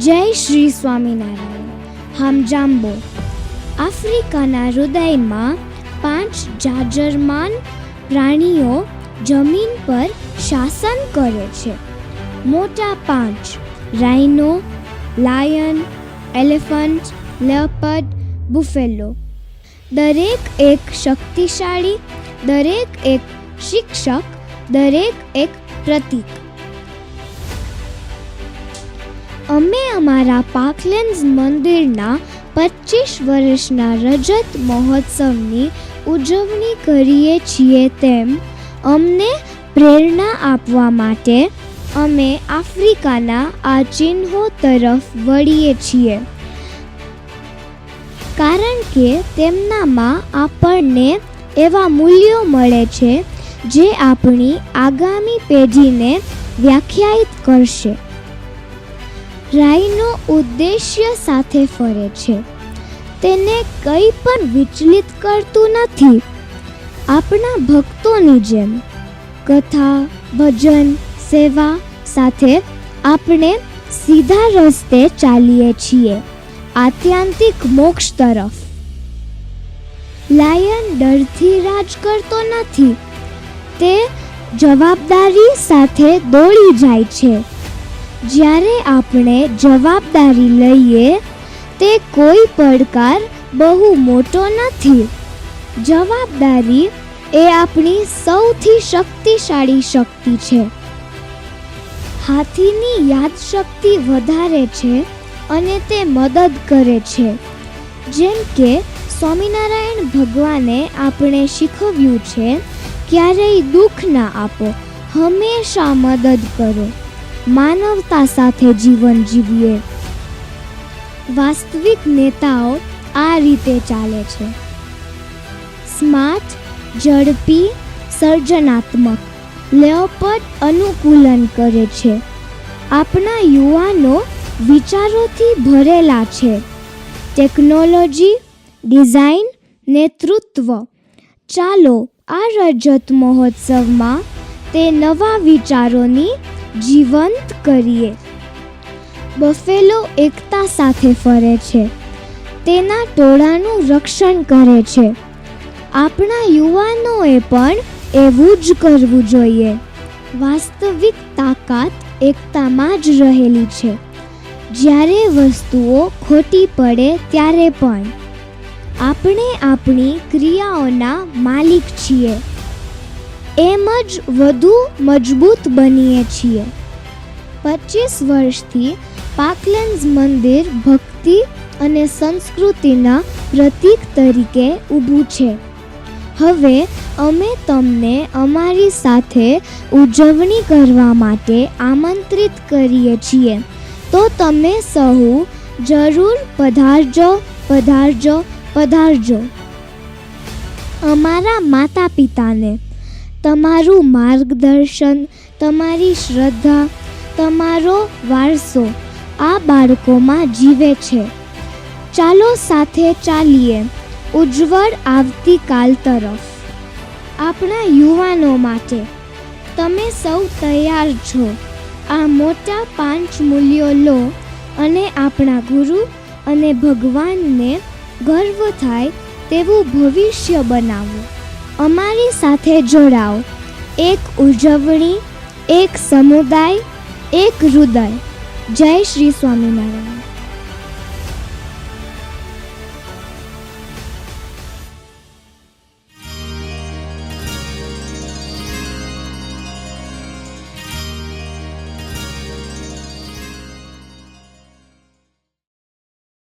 જય શ્રી સ્વામિનારાયણ. હામજામ્બો. આફ્રિકાના હૃદયમાં 5 જાજરમાન પ્રાણીઓ જમીન પર શાસન કરે છે. મોટા 5: રાઇનો, લાયન, એલિફન્ટ, લેપર્ડ, બુફેલો. દરેક એક શક્તિશાળી, દરેક એક શિક્ષક, દરેક એક પ્રતીક. અમે અમારા પાર્કલેન્ડ્સ મંદિરના 25 વર્ષના રજત મહોત્સવની ઉજવણી કરીએ છીએ. તેમ અમને પ્રેરણા આપવા માટે અમે આફ્રિકાના આ ચિહ્નો તરફ વળીએ છીએ, કારણ કે તેમનામાં આપણને એવા મૂલ્યો મળે છે જે આપણી આગામી પેઢીને વ્યાખ્યાયિત કરશે. રાઇનો ઉદ્દેશ્ય સાથે ફરે છે. તેને કંઈ પણ વિચલિત કરતું નથી. આપણા ભક્તોની જેમ કથા, ભજન, સેવા સાથે આપણે સીધા રસ્તે ચાલીએ છીએ, આત્યંતિક મોક્ષ તરફ. લાયન ડરથી રાજ કરતો નથી. તે જવાબદારી સાથે દોડી જાય છે. જ્યારે આપણે જવાબદારી લઈએ, તે કોઈ પડકાર બહુ મોટો નથી. જવાબદારી એ આપણી સૌથી શક્તિશાળી શક્તિ છે. હાથીની યાદશક્તિ વધારે છે અને તે મદદ કરે છે. જેમ કે સ્વામિનારાયણ ભગવાને આપણે શીખવ્યું છે, ક્યારેય દુઃખ ના આપો, હંમેશા મદદ કરો, માનવતા સાથે જીવન જીવીએ. વાસ્તવિક નેતાઓ આ રીતે ચાલે છે: સ્માર્ટ, ઝડપી, સર્જનાત્મક. લેપર્ડ અનુકૂલન કરે છે. આપણા યુવાનો વિચારોથી ભરેલા છે. ટેકનોલોજી, ડિઝાઇન, નેતૃત્વ. ચાલો આ રજત મહોત્સવમાં તે નવા વિચારોની જીવંત કરીએ. બફેલો એકતા સાથે ફરે છે. તેના ટોળાનું રક્ષણ કરે છે. આપણા યુવાનોએ પણ એવું જ કરવું જોઈએ. વાસ્તવિક તાકાત એકતામાં જ રહેલી છે. જ્યારે વસ્તુઓ ખોટી પડે ત્યારે પણ આપણે આપણી ક્રિયાઓના માલિક છીએ. એમ જ વધુ મજબૂત બનીએ છીએ. 25 વર્ષથી પાર્કલેન્ડ્સ મંદિર ભક્તિ અને સંસ્કૃતિના પ્રતીક તરીકે ઊભું છે. હવે અમે તમને અમારી સાથે ઉજવણી કરવા માટે આમંત્રિત કરીએ છીએ. તો તમે સહુ જરૂર પધારજો, પધારજો, પધારજો. અમારા માતા પિતાને તમારું માર્ગદર્શન, તમારી શ્રદ્ધા, તમારો વારસો આ બાળકોમાં જીવે છે. ચાલો સાથે ચાલીએ ઉજ્જવળ આવતીકાલ તરફ. આપણા યુવાનો માટે તમે સૌ તૈયાર છો? આ મોટા 5 મૂલ્યો લો અને આપણા ગુરુ અને ભગવાનને ગર્વ થાય તેવું ભવિષ્ય બનાવો. અમારી સાથે જોડાઓ. એક ઉજવણી, એક સમુદાય, એક હૃદય. જય શ્રી સ્વામિનારાયણ.